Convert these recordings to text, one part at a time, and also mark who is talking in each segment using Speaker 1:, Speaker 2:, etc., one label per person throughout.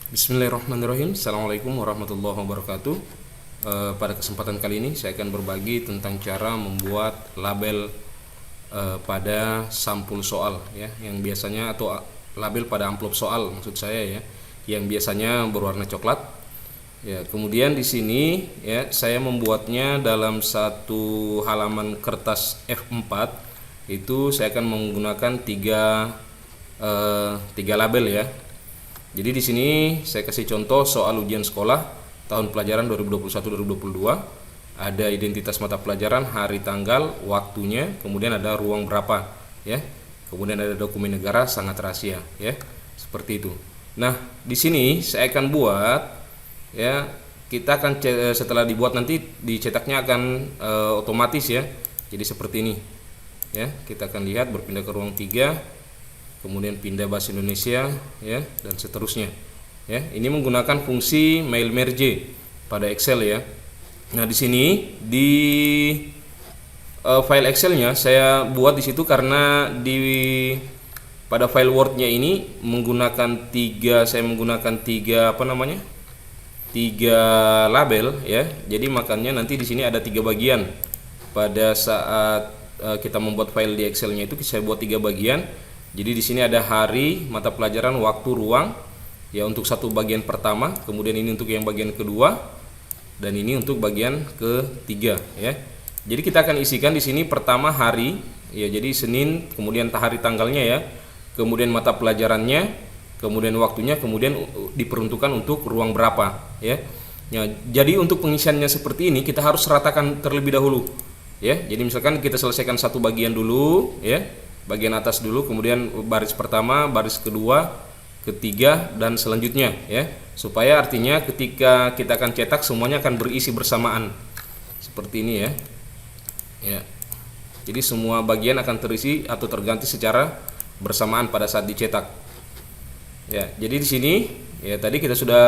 Speaker 1: Bismillahirrahmanirrahim. Assalamualaikum warahmatullahi wabarakatuh. Pada kesempatan kali ini saya akan berbagi tentang cara membuat label pada sampul soal ya, yang biasanya atau label pada amplop soal maksud saya ya, yang biasanya berwarna coklat. Ya, kemudian di sini ya saya membuatnya dalam satu halaman kertas F4. Itu saya akan menggunakan tiga label ya. Jadi di sini saya kasih contoh soal ujian sekolah tahun pelajaran 2021-2022. Ada identitas mata pelajaran, hari, tanggal, waktunya, kemudian ada ruang berapa, ya. Kemudian ada dokumen negara sangat rahasia, ya. Seperti itu. Nah, di sini saya akan buat, ya. Kita akan setelah dibuat nanti dicetaknya akan otomatis ya. Jadi seperti ini, ya. Kita akan lihat berpindah ke ruang 3. Kemudian pindah bahasa Indonesia ya, dan seterusnya ya. Ini menggunakan fungsi mail merge pada Excel ya. Nah, di sini di file Excelnya saya buat di situ karena pada file Wordnya ini saya menggunakan tiga label ya. Jadi makanya nanti di sini ada tiga bagian. Pada saat kita membuat file di Excelnya itu saya buat tiga bagian. Jadi di sini ada hari, mata pelajaran, waktu, ruang ya untuk satu bagian pertama, kemudian ini untuk yang bagian kedua, dan ini untuk bagian ketiga ya. Jadi kita akan isikan di sini pertama hari ya, jadi Senin, kemudian hari tanggalnya ya, kemudian mata pelajarannya, kemudian waktunya, kemudian diperuntukkan untuk ruang berapa ya. Ya, jadi untuk pengisiannya seperti ini kita harus ratakan terlebih dahulu ya. Jadi misalkan kita selesaikan satu bagian dulu ya, bagian atas dulu, kemudian baris pertama, baris kedua, ketiga, dan selanjutnya ya, supaya artinya ketika kita akan cetak semuanya akan berisi bersamaan seperti ini ya. Ya, jadi semua bagian akan terisi atau terganti secara bersamaan pada saat dicetak ya. Jadi di sini ya tadi kita sudah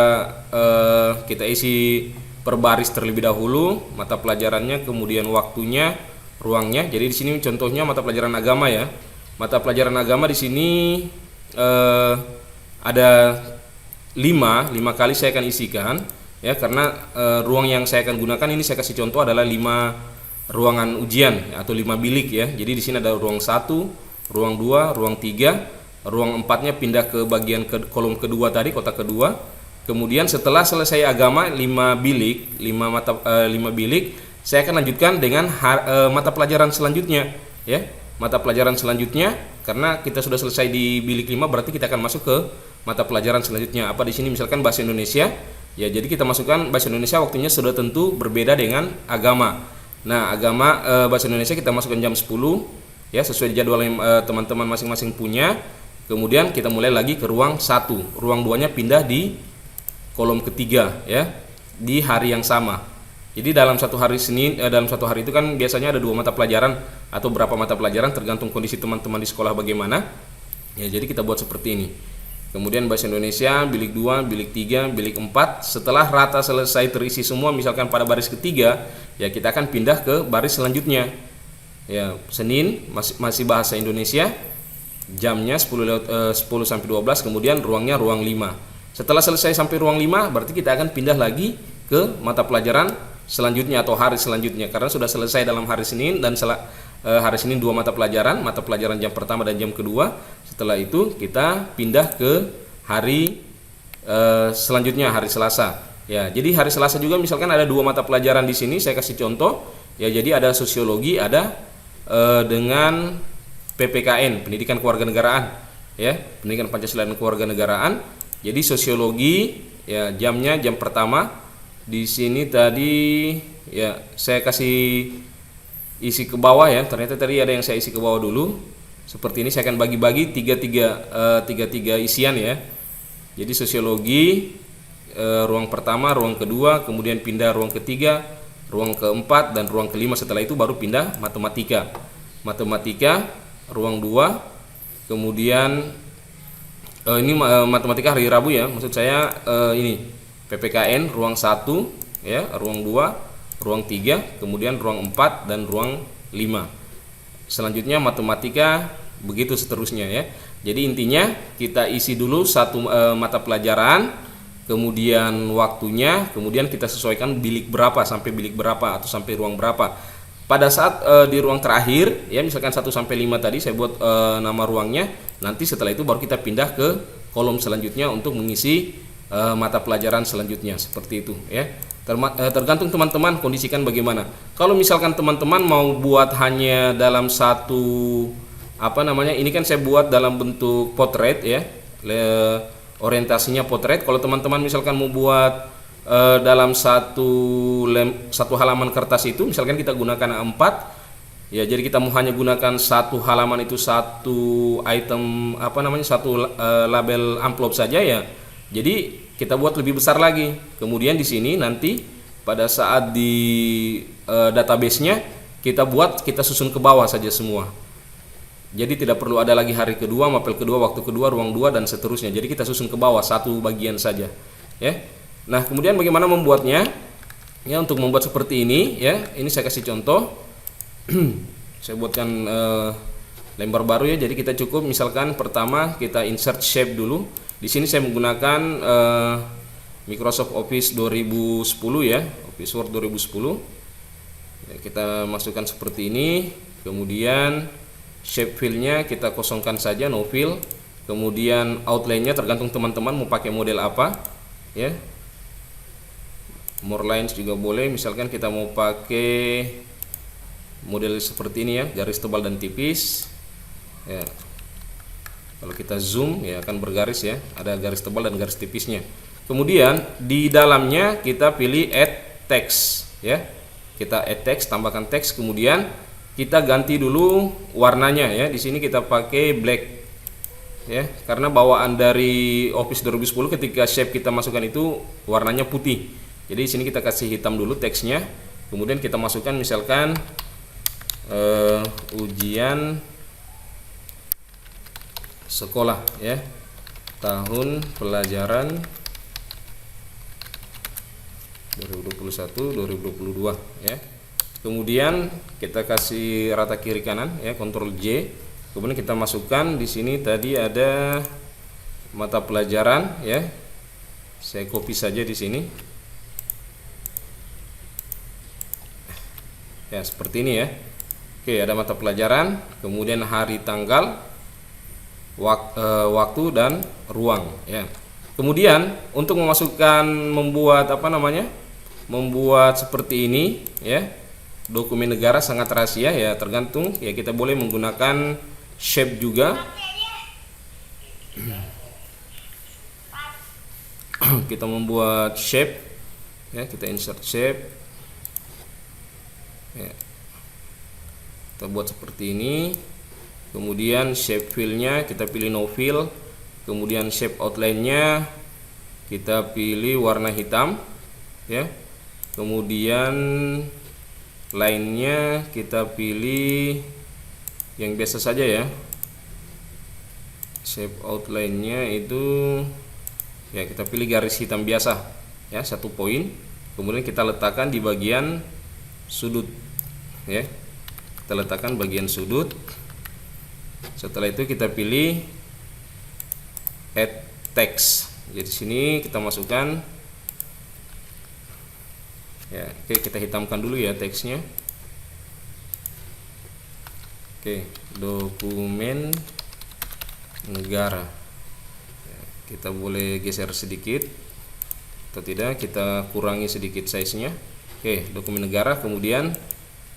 Speaker 1: kita isi per baris terlebih dahulu, mata pelajarannya, kemudian waktunya, ruangnya. Jadi di sini contohnya mata pelajaran agama ya. Mata pelajaran agama di sini ada 5 kali saya akan isikan ya, karena ruang yang saya akan gunakan ini saya kasih contoh adalah 5 ruangan ujian atau 5 bilik ya. Jadi di sini ada ruang 1, ruang 2, ruang 3, ruang 4-nya pindah ke bagian kolom kedua tadi, kotak kedua. Kemudian setelah selesai agama 5 bilik, 5 bilik, saya akan lanjutkan dengan mata pelajaran selanjutnya ya. Mata pelajaran selanjutnya, karena kita sudah selesai di bilik 5, berarti kita akan masuk ke mata pelajaran selanjutnya. Apa di sini misalkan bahasa Indonesia ya, jadi kita masukkan bahasa Indonesia, waktunya sudah tentu berbeda dengan agama. Nah, agama bahasa Indonesia kita masukkan jam 10 ya, sesuai jadwal yang teman-teman masing-masing punya. Kemudian kita mulai lagi ke ruang 1. Ruang 2-nya pindah di kolom ketiga ya, di hari yang sama. Jadi dalam satu hari itu kan biasanya ada 2 mata pelajaran atau berapa mata pelajaran tergantung kondisi teman-teman di sekolah bagaimana. Ya, jadi kita buat seperti ini. Kemudian bahasa Indonesia bilik 2, bilik 3, bilik 4. Setelah rata selesai terisi semua, misalkan pada baris ketiga, ya kita akan pindah ke baris selanjutnya. Ya, Senin masih bahasa Indonesia. Jamnya 10 sampai 12, kemudian ruangnya ruang 5. Setelah selesai sampai ruang 5, berarti kita akan pindah lagi ke mata pelajaran selanjutnya atau hari selanjutnya, karena sudah selesai dalam hari Senin dan hari Senin 2 mata pelajaran jam pertama dan jam kedua. Setelah itu kita pindah ke hari selanjutnya, hari Selasa. Ya, jadi hari Selasa juga misalkan ada 2 mata pelajaran di sini, saya kasih contoh. Ya, jadi ada sosiologi, ada dengan PPKN, pendidikan kewarganegaraan. Ya, pendidikan Pancasila dan kewarganegaraan. Jadi sosiologi ya jamnya jam pertama. Di sini tadi ya saya kasih isi ke bawah ya. Ternyata tadi ada yang saya isi ke bawah dulu. Seperti ini saya akan bagi-bagi tiga isian ya. Jadi sosiologi ruang pertama, ruang kedua, kemudian pindah ruang ketiga, ruang keempat, dan ruang kelima. Setelah itu baru pindah matematika. Matematika ruang 2. Kemudian ini matematika hari Rabu ya. Maksud saya ini PPKN ruang 1 ya, ruang 2, ruang 3, kemudian ruang 4 dan ruang 5. Selanjutnya matematika, begitu seterusnya ya. Jadi intinya kita isi dulu satu mata pelajaran, kemudian waktunya, kemudian kita sesuaikan bilik berapa sampai bilik berapa atau sampai ruang berapa. Pada saat di ruang terakhir ya, misalkan 1 sampai 5 tadi saya buat nama ruangnya, nanti setelah itu baru kita pindah ke kolom selanjutnya untuk mengisi mata pelajaran selanjutnya, seperti itu ya. Tergantung teman-teman kondisikan bagaimana. Kalau misalkan teman-teman mau buat hanya dalam satu ini kan saya buat dalam bentuk potret ya, orientasinya potret. Kalau teman-teman misalkan mau buat dalam satu halaman kertas itu, misalkan kita gunakan A4 ya, jadi kita mau hanya gunakan satu halaman itu satu item satu label amplop saja ya. Jadi kita buat lebih besar lagi. Kemudian di sini nanti pada saat di database-nya kita susun ke bawah saja semua. Jadi tidak perlu ada lagi hari kedua, mapel kedua, waktu kedua, ruang 2 dan seterusnya. Jadi kita susun ke bawah satu bagian saja, ya. Nah, kemudian bagaimana membuatnya? Ya, untuk membuat seperti ini, ya. Ini saya kasih contoh. Saya buatkan lembar baru ya. Jadi kita cukup misalkan pertama kita insert shape dulu. Di sini saya menggunakan Microsoft Office 2010 ya, Office Word 2010. Ya, kita masukkan seperti ini. Kemudian shape fill-nya kita kosongkan saja, no fill. Kemudian outline-nya tergantung teman-teman mau pakai model apa, ya. More lines juga boleh. Misalkan kita mau pakai model seperti ini ya, garis tebal dan tipis. Ya. Kalau kita zoom ya akan bergaris ya, ada garis tebal dan garis tipisnya. Kemudian di dalamnya kita pilih add text ya. Kita add text, tambahkan teks, kemudian kita ganti dulu warnanya ya. Di sini kita pakai black ya, karena bawaan dari Office 2010 ketika shape kita masukkan itu warnanya putih. Jadi di sini kita kasih hitam dulu teksnya. Kemudian kita masukkan misalkan ujian sekolah ya, tahun pelajaran 2021-2022 ya. Kemudian kita kasih rata kiri kanan ya, Ctrl J. Kemudian kita masukkan di sini tadi ada mata pelajaran ya. Saya copy saja di sini. Ya, seperti ini ya. Oke, ada mata pelajaran, kemudian hari, tanggal, waktu dan ruang ya. Kemudian untuk membuat seperti ini ya, dokumen negara sangat rahasia ya, tergantung ya, kita boleh menggunakan shape juga. Kita membuat shape ya, kita insert shape ya. Kita buat seperti ini. Kemudian shape fill-nya kita pilih no fill. Kemudian shape outline-nya kita pilih warna hitam ya. Kemudian line-nya kita pilih yang biasa saja ya. Shape outline-nya itu ya, kita pilih garis hitam biasa ya, 1 poin. Kemudian kita letakkan di bagian sudut ya. Kita letakkan bagian sudut. Setelah itu kita pilih add text. Jadi sini kita masukkan ya. Oke, kita hitamkan dulu ya teksnya. Oke, dokumen negara ya, kita boleh geser sedikit atau tidak, kita kurangi sedikit size-nya. Oke, dokumen negara. Kemudian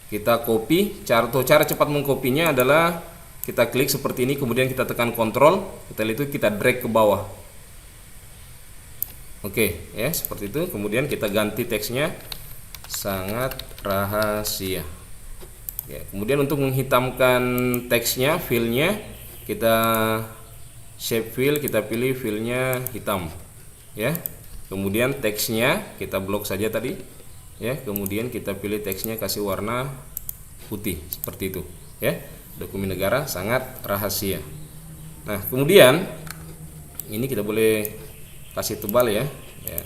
Speaker 1: kita copy. Cara cepat mengkopinya adalah kita klik seperti ini, kemudian kita tekan Ctrl, kita drag ke bawah. Oke, ya seperti itu. Kemudian kita ganti teksnya sangat rahasia. Ya, kemudian untuk menghitamkan teksnya, fill-nya, kita shape fill, kita pilih fill-nya hitam. Ya. Kemudian teksnya kita blok saja tadi. Ya, kemudian kita pilih teksnya kasih warna putih seperti itu. Ya. Dokumen negara sangat rahasia. Nah, kemudian ini kita boleh kasih tebal ya. Ya.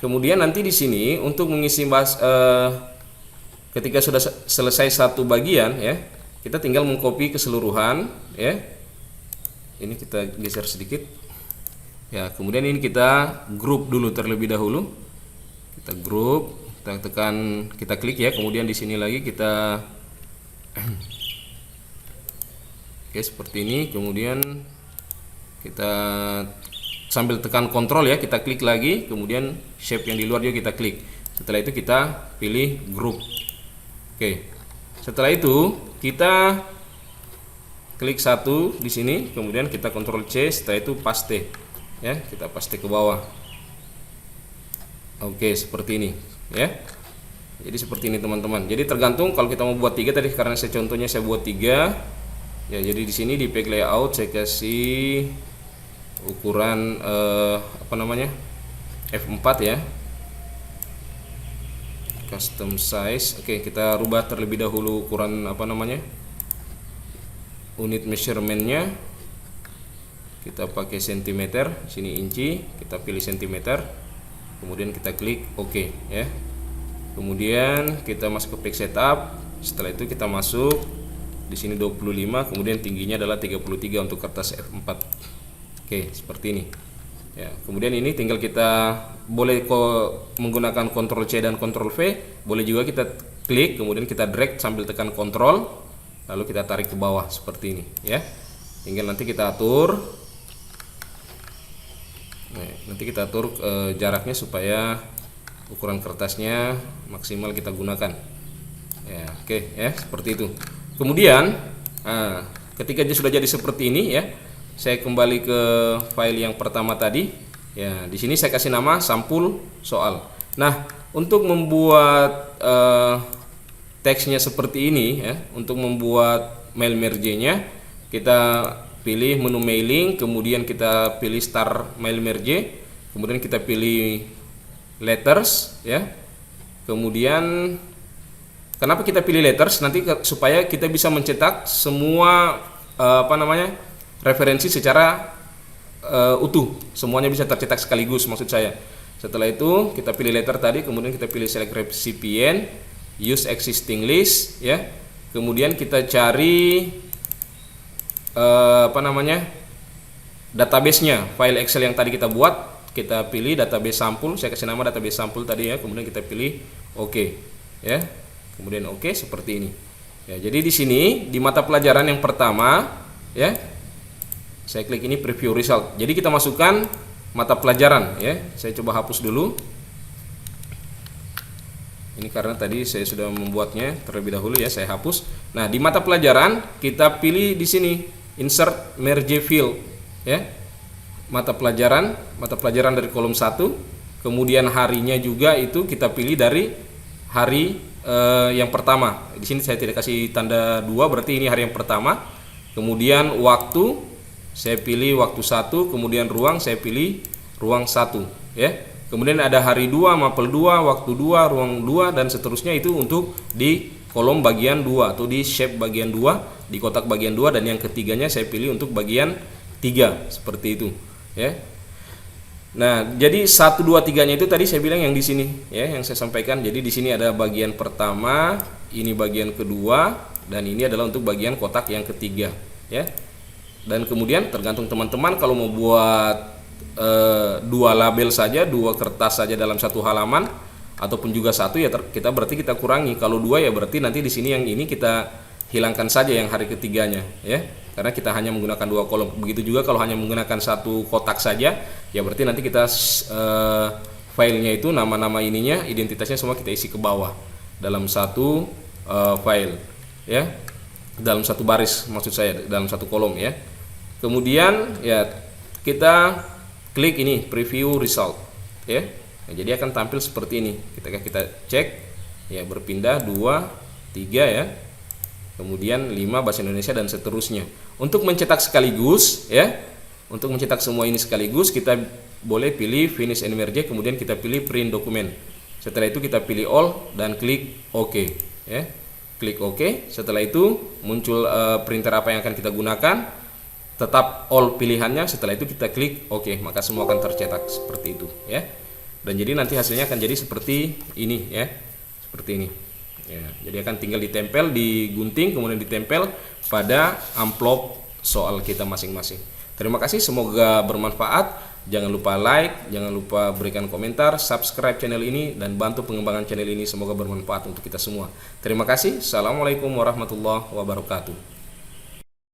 Speaker 1: Kemudian nanti di sini untuk mengisi ketika sudah selesai satu bagian ya, kita tinggal mengcopy keseluruhan ya. Ini kita geser sedikit. Ya, kemudian ini kita grup dulu terlebih dahulu. Kita grup, kita tekan, kita klik ya. Kemudian di sini lagi kita oke, seperti ini. Kemudian kita sambil tekan kontrol ya, kita klik lagi. Kemudian shape yang di luar juga kita klik. Setelah itu kita pilih grup. Oke. Setelah itu kita klik satu di sini, kemudian kita Ctrl C, setelah itu paste. Ya, kita paste ke bawah. Oke, seperti ini, ya. Jadi seperti ini teman-teman. Jadi tergantung kalau kita mau buat 3 tadi, karena contohnya saya buat 3. Ya, jadi di sini di page layout saya kasih ukuran F4 ya. Custom size. Oke, kita rubah terlebih dahulu ukuran unit measurementnya. Kita pakai cm, sini inci, kita pilih cm, kemudian kita klik OK ya. Kemudian kita masuk ke page setup. Setelah itu kita masuk di sini 25, kemudian tingginya adalah 33 untuk kertas F4. Oke, seperti ini. Ya, kemudian ini tinggal kita boleh menggunakan Ctrl C dan Ctrl V, boleh juga kita klik kemudian kita drag sambil tekan Ctrl, lalu kita tarik ke bawah seperti ini ya. Tinggal nanti kita atur. Nanti kita atur jaraknya supaya ukuran kertasnya maksimal kita gunakan. Ya, oke ya, seperti itu. Kemudian ketika dia sudah jadi seperti ini ya, saya kembali ke file yang pertama tadi. Ya, di sini saya kasih nama sampul soal. Nah, untuk membuat teksnya seperti ini ya, untuk membuat mail merge-nya, kita pilih menu mailing, kemudian kita pilih start mail merge, kemudian kita pilih letters ya. Kemudian kenapa kita pilih letters? Nanti supaya kita bisa mencetak semua referensi secara utuh, semuanya bisa tercetak sekaligus maksud saya. Setelah itu kita pilih letter tadi, kemudian kita pilih select recipient, use existing list ya. Kemudian kita cari database-nya, file Excel yang tadi kita buat, kita pilih database sampul, saya kasih nama database sampul tadi ya. Kemudian kita pilih OK ya. Kemudian OK seperti ini. Ya, jadi di sini di mata pelajaran yang pertama ya, saya klik ini preview result. Jadi kita masukkan mata pelajaran ya. Saya coba hapus dulu. Ini karena tadi saya sudah membuatnya terlebih dahulu ya, saya hapus. Nah, di mata pelajaran kita pilih di sini insert merge field ya. Mata pelajaran dari kolom 1. Kemudian harinya juga itu kita pilih dari hari yang pertama. Di sini saya tidak kasih tanda 2, berarti ini hari yang pertama. Kemudian waktu saya pilih waktu 1, kemudian ruang saya pilih ruang 1 ya. Kemudian ada hari 2, mapel 2, waktu 2, ruang 2 dan seterusnya, itu untuk di kolom bagian 2 atau di shape bagian 2, di kotak bagian 2, dan yang ketiganya saya pilih untuk bagian 3 seperti itu ya. Nah, jadi 1 2 3-nya itu tadi saya bilang yang di sini ya, yang saya sampaikan. Jadi di sini ada bagian pertama, ini bagian kedua, dan ini adalah untuk bagian kotak yang ketiga ya. Dan kemudian tergantung teman-teman, kalau mau buat 2 label saja, 2 kertas saja dalam satu halaman, ataupun juga 1 ya, berarti kita kurangi. Kalau 2 ya berarti nanti di sini yang ini kita hilangkan saja yang hari ketiganya ya, karena kita hanya menggunakan 2 kolom. Begitu juga kalau hanya menggunakan 1 kotak saja, ya berarti nanti kita filenya itu nama-nama ininya, identitasnya semua kita isi ke bawah dalam satu file ya, dalam satu baris maksud saya, dalam satu kolom ya. Kemudian ya kita klik ini preview result ya. Nah, jadi akan tampil seperti ini. Kita cek ya, berpindah 2 3 ya, kemudian 5 bahasa Indonesia dan seterusnya. Untuk mencetak sekaligus ya, untuk mencetak semua ini sekaligus, kita boleh pilih finish and merge, kemudian kita pilih print dokumen. Setelah itu kita pilih all dan klik OK ya. Klik OK. Setelah itu muncul printer apa yang akan kita gunakan, tetap all pilihannya. Setelah itu kita klik OK, maka semua akan tercetak seperti itu ya. Dan jadi nanti hasilnya akan jadi seperti ini ya, seperti ini ya. Jadi akan tinggal ditempel, digunting, kemudian ditempel pada amplop soal kita masing-masing. Terima kasih, semoga bermanfaat. Jangan lupa like, jangan lupa berikan komentar, subscribe channel ini, dan bantu pengembangan channel ini. Semoga bermanfaat untuk kita semua. Terima kasih. Assalamualaikum warahmatullahi wabarakatuh.